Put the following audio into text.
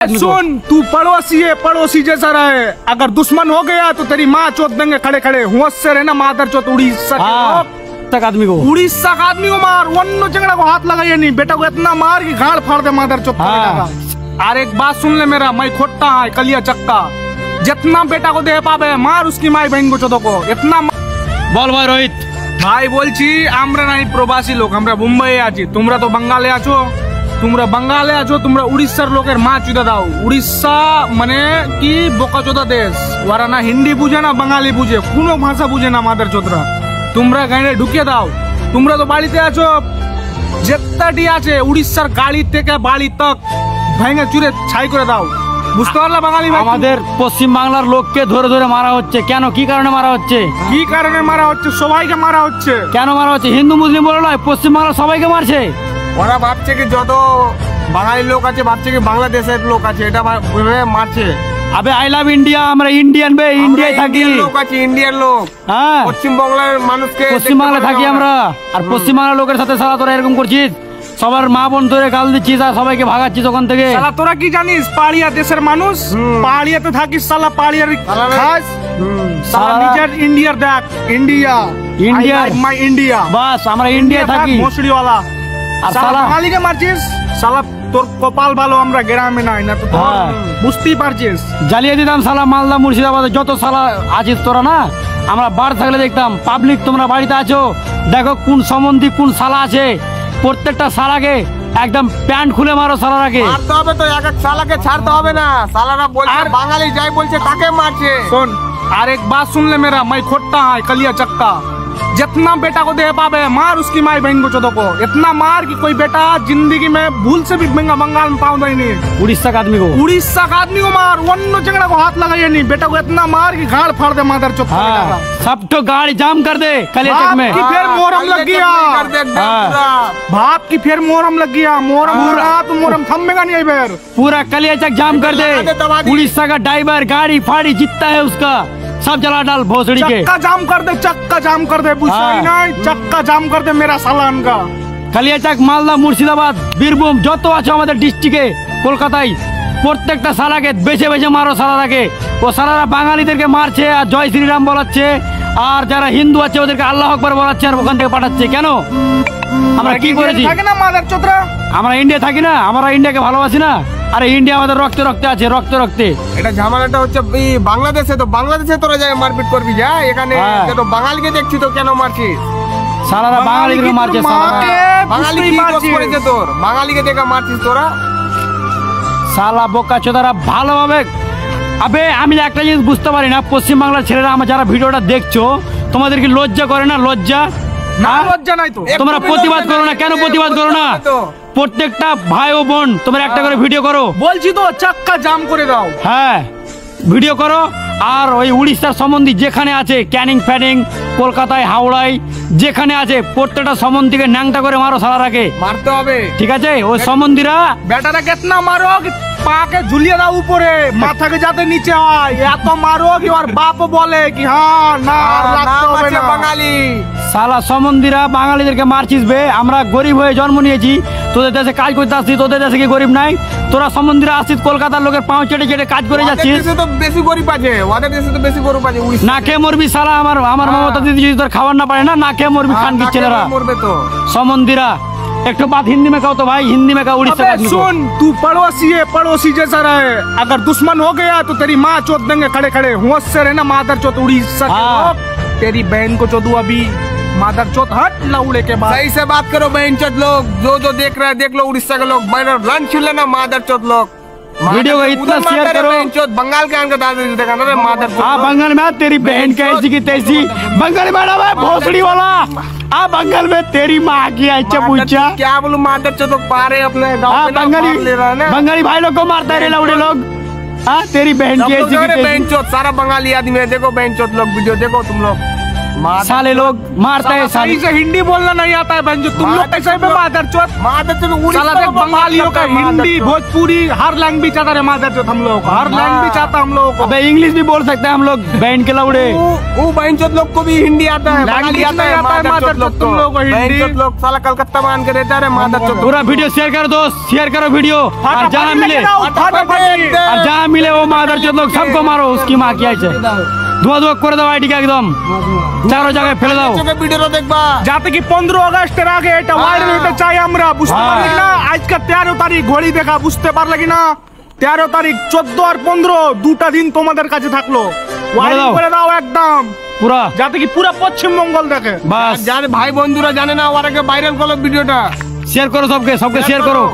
सुन, तू पड़ोसी है, पड़ोसी जैसा रहे। अगर दुश्मन हो गया तो तेरी माँ चोट देंगे खड़े खड़े। होश से रहना, मादर चोट। उड़ीसा तक आदमी को, उड़ीसा का आदमी को मार, वन्नो चंगड़ा को हाथ लगाइए नहीं। बेटा को इतना मार कि गाड़ फाड़ दे मादर चोट। अरे एक बात सुन ले मेरा, मैं खोटा है कलिया चक्का। जितना बेटा को दे पावे मार उसकी माई बहन को चोदो को इतना। बोल भाई रोहित भाई बोलছি আমরা নাই প্রবাসী লোক, আমরা মুম্বাই আছি, তোমরা তো বাঙালি আছো। তোমরা বাঙালি আছো, তোমরা উড়িষ্যার লোকের মা চুদা দাও। উড়িষ্যা মানে কি বোকাচোদা দেশ। ওরা না হিন্দি বুঝে না বাঙালি বুঝে, কোনো ভাষা বুঝে না মাদার চোদরা। তোমরা গাড়ি ঢুকিয়ে দাও। তোমরা তো বাড়িতে আছো, যেটাটি আছে উড়িষ্যার গাড়ি থেকে বাড়ি তক ভেঙে চুরে ছাই করে দাও। বুঝতে পারলা বাঙালি? আমাদের পশ্চিম বাংলার লোককে ধরে ধরে মারা হচ্ছে। কেন, কি কারণে মারা হচ্ছে? কি কারণে মারা হচ্ছে? সবাইকে মারা হচ্ছে। কেন মারা হচ্ছে? হিন্দু মুসলিম বলে নয়, পশ্চিম বাংলার সবাইকে মারছে। ওরা ভাবছে কি যত বাঙালি লোক আছে ভাবছে কি বাংলাদেশের লোক আছে, এটা মারছে। আবে আই লাভ ইন্ডিয়া, আমরা ইন্ডিয়ান বে, ইন্ডিয়ায় থাকি। লোক আছে ইন্ডিয়ান লোক, হ্যাঁ পশ্চিম বাংলার মানুষকে পশ্চিম বাংলায় থাকি আমরা। আর পশ্চিম বাংলার লোকের সাথে সারা তোরা এরকম করছিস, সবার মা বোন ধরে গাল দিচ্ছিস আর সবাইকে ভাগাচ্ছিস ওখান থেকে। শালা তোরা কি জানিস পাহাড়িয়া দেশের মানুষ? পাহাড়িয়াতে থাকিস শালা, পাহাড়িয়ার খাস শালা। নিজের ইন্ডিয়ার দেখ, ইন্ডিয়া ইন্ডিয়া মাই ইন্ডিয়া, বাস আমরা ইন্ডিয়ায় থাকি। মশড়িওয়ালা আর শালা বাঙালিকে মারছিস। শালা তোর কপাল ভালো আমরা গ্রামে নাই, না তো বুঝতেই পারছিস। জ্বালিয়ে দিতাম শালা মালদা মুর্শিদাবাদে যত শালা আছিস তোরা না। আমরা বার থাকলে দেখতাম। পাবলিক তোমরা বাড়িতে আছো, দেখো কোন সম্বন্ধী কোন শালা আছে। প্রত্যেকটা শালাকে একদম প্যান্ট খুলে মারো শালারাকে। মারতে হবে তো, এক এক শালাকে ছাড়তে হবে না। শালারা বলছে বাঙালি যাই বলছে তাকে মারছে। শোন আর एक बात सुन ले मेरा, मैं खोटा है कलिया चक्का। जितना बेटा को दे पावे मार उसकी माई बहन को चोदो को इतना मार कि कोई बेटा जिंदगी में भूल से भी बंगाल में पाऊंगा ही नहीं। उड़ीसा का आदमी को, उड़ीसा का आदमी को मार, वन्नो चंगड़ा को हाथ लगाइए नहीं। बेटा को इतना मार कि गाड़ फाड़ दे मादर चोद। सब तो गाड़ी जाम कर दे कलिया चक में। फिर मोहरम लग गया, भाप की फिर मोहरम लग गया। मोहरम तो मोहरम थमेगा नहीं फिर। पूरा कलिया चक जाम कर दे। उड़ीसा का ड्राइवर गाड़ी फाड़ी जितना है उसका सब जला डाल भोसड़ी के। चक्का जाम कर दे, चक्का जाम कर दे। नहीं चक्का जाम कर दे मेरा सालान का। কালিয়াচক, মালদা, মুর্শিদাবাদ, বীরভূম যত আছে আমাদের ডিস্ট্রিক্টে, কলকাতায় প্রত্যেকটা শালাকে বেছে বেছে মারো শালারাকে। ও শালারা বাঙালিদেরকে মারছে আর জয় শ্রীরাম বলাচ্ছে, আর যারা হিন্দু আছে ওদেরকে আল্লাহ আকবার বলাচ্ছে আর ওখান থেকে পাঠাচ্ছে। কেন? আমরা কি করেছি? আমরা ইন্ডিয়া থাকি না? আমরা ইন্ডিয়াকে ভালোবাসি না? আরে ইন্ডিয়া আমাদের রক্তে রক্তে আছে, রক্তে রক্তে। এটা ঝামেলাটা হচ্ছে বাংলাদেশে। তো বাংলাদেশে তোরা যায় মারপিট করবি যা, এখানে তো বাঙালিকে দেখছি তো কেন মারছিস? শালারা বাঙালিকে মারছে, বাঙালি কি দোষ করেছে তোর? বাঙালিকে দেখে মারছিস তোরা? শালা বোকা চোদারা ভালোভাবে। আবে আমি একটা জিনিস বুঝতে পারি না, পশ্চিম বাংলার ছেলেরা আমার যারা ভিডিওটা দেখছো তোমাদের কি লজ্জা করে না? লজ্জা না? লজ্জা নাই তো? তোমরা প্রতিবাদ করো না কেন? প্রতিবাদ করো না? প্রত্যেকটা ভাই ও বোন তোমরা একটা করে ভিডিও করো। বলছি তো চাক্কা জাম করে দাও। হ্যাঁ ভিডিও করো। আর ওই উড়িষ্যার সম্বন্ধী যেখানে আছে, ক্যানিং ফ্যানিং, কলকাতায়, হাওড়ায় যেখানে আছে প্রত্যেকটা সম্বন্ধীকে ন্যাংটা করে মারো শালারাকে। মারতে হবে, ঠিক আছে? ওই সম্বন্ধীরা বেটারা কেতনা মারো कि পাকে ঝুলিয়ে দাও উপরে, মাথাকে যাতে নিচে হয়। এত মারো কি ওর বাপ বলে কি হ্যাঁ না লাগতে হবে না। বাঙালি শালা সম্বন্ধীরা বাঙালিদেরকে মারছিস বে। আমরা গরিব হয়ে জন্ম নিয়েছি, তোদের দেশে কাজ করতে আসছি। তোদের দেশে কি গরিব নাই? তোরা সম্বন্ধীরা আসছিস কলকাতার লোকের পাঁচ চেটে চেটে কাজ করে যাচ্ছিস। তো বেশি গরিব আছে, ওদের দেশে তো বেশি গরিব আছে। না খেয়ে মরবি শালা। আমার মমতা দিদি যদি তোর খাবার না পারে না খেয়ে মরবি। খান কি ছেলেরা মরবে তো। সম্বন্ধীরা एक तो बात हिंदी में कहो तो भाई हिंदी में कहो। उड़ीसा सुन, तू पड़ोसी है, पड़ोसी जैसा रहे। अगर दुश्मन हो गया तो तेरी माँ चोद देंगे खड़े खड़े। होश से रहना मादर चोद। उड़ीसा के लोग तेरी बहन को चोदू अभी। मादर चोद हट लौड़े के बाद। सही से बात करो बहन चोद लोग। जो देख रहे हैं देख लो। उड़ीसा के लोग लंच छीन लेना मादर चोद लोग। वीडियो को इतना शेयर करो। बंगाल के आने का देखा ना मादर। हाँ बंगाल में तेरी बहन कैसी की तैसी। बंगाल में ना भोसड़ी वाला। बंगाल में तेरी माँ की अच्छा पूछा क्या बोलूं। मादर चोद लोग पारे अपने बंगाली भाई लोग को मारता है लौड़े लोग। हाँ तेरी बहन की ऐसी की बहन चोद। सारा बंगाली आदमी है, देखो बहन चोद लोग वीडियो देखो तुम लोग। साले लोग मारता है। सही से हिंदी बोलना नहीं आता है बहन। तुम लोग कैसे मादर चोद। साला देख बंगालियों का हिंदी भोजपुरी हर लैंग्वेज आता है मादर चोद। हम लोग हर लैंग्वेज आता हम लोग को। अबे इंग्लिश भी बोल सकते हैं हम लोग। बहन के लौड़े वो बहन चोद लोग को भी हिंदी आता है, बंगाली आता है। मादर चोद तुम लोग को हिंदी लोग साला कलकत्ता मान के रहता है मादर चोद। पूरा वीडियो शेयर करो दोस्त, शेयर करो वीडियो। जहाँ मिले मिले वो मादर चोद लोग सबको मारो उसकी माँ की ऐसे धुआं धुआं করে দাও আইডিকে একদম চারো জায়গায় ফেলে দাও ভিডিওটা দেখবা যাতে কি 15 আগস্টের আগে এটা ভাইরাল হতে চাই আমরা বুঝতে পারলি না আজকে 13 তারিখ ঘড়ি দেখা বুঝতে পারলে কি না 13 তারিখ 14 আর 15 দুটা দিন তোমাদের কাছে থাকলো ভাইরাল করে দাও একদম পুরা যাতে কি পুরো পশ্চিমবঙ্গ দেখে বাস যার ভাই বন্ধুরা জানে না ওর আগে ভাইরাল করো ভিডিওটা শেয়ার করো सबके শেয়ার করো